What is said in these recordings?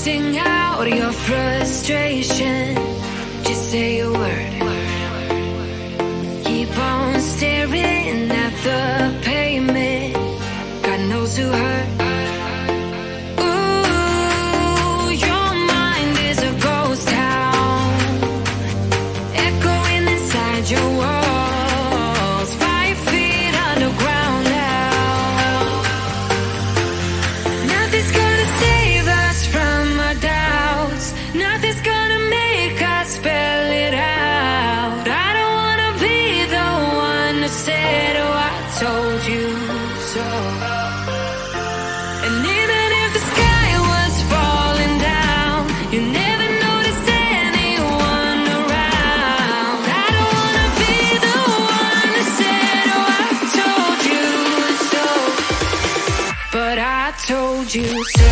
Sing out your frustration. Just say a word. Keep on staring at the pavement. God knows who hurt. Ooh, your mind is a ghost town, echoing inside your walls. 5 feet underground now. Nothing's gonna save us from our doubts. Nothing's gonna make us spell it out. I don't wanna be the one who said, oh, I told you so. And even if the sky was falling down, you never noticed anyone around. I don't wanna be the one who said, oh, I told you so. But I told you so.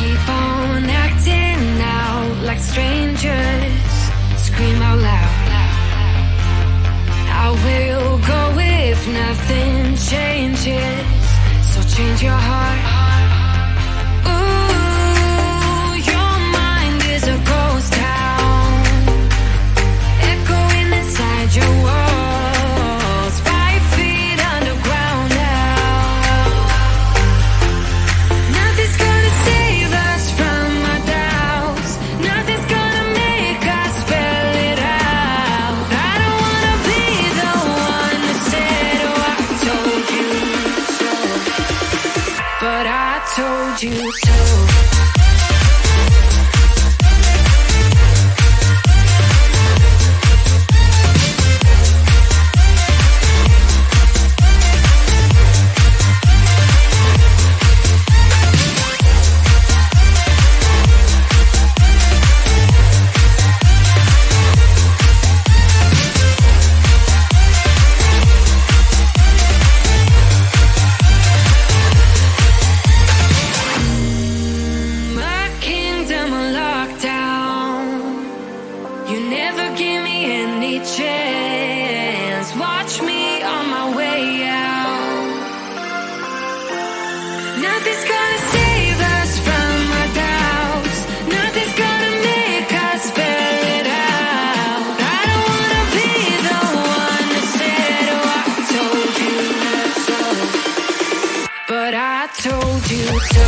Keep on acting out like strangers. Scream out loud. I will go if nothing changes. So change your heart. Ooh, your mind is a ghost town, echoing inside your walls. 5 feet underground now. Nothing's gonna save us from our doubts. Nothing's gonna make us spell it out. I don't wanna be the one who said, oh, I told you so. But I told you so. My kingdom on lockdown. You never give me any chance. Watch me on my way out. Nothing's gonna save us from our doubts. Nothing's gonna make us spell it out. I don't wanna be the one who said, oh, I told you so. But I told you so.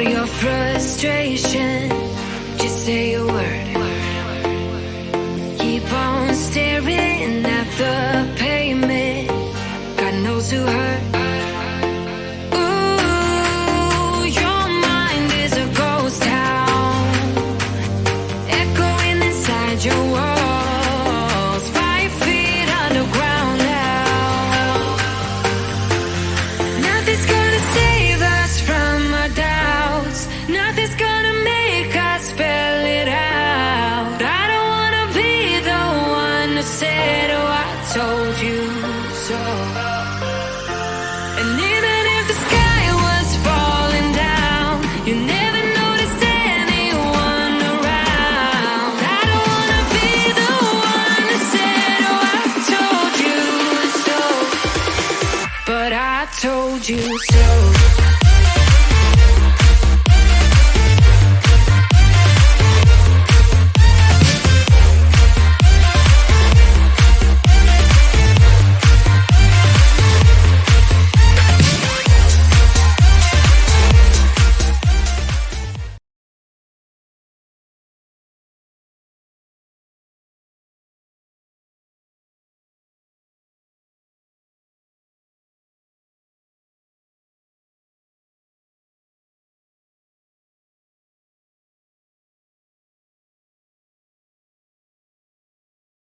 all your frustration, just say a word. Keep on staring at the pavement. God knows who hurt. Ooh, your mind is a ghost town, echoing inside your walls, 5 feet underground now. Nothing's gonna save us from our doubts. Nothing's gonna make us spell it out. I don't wanna be the one who said, oh, I told you so. And even if the sky was falling down, you never noticed anyone around. I don't wanna be the one who said, oh, I told you so. But I told you so.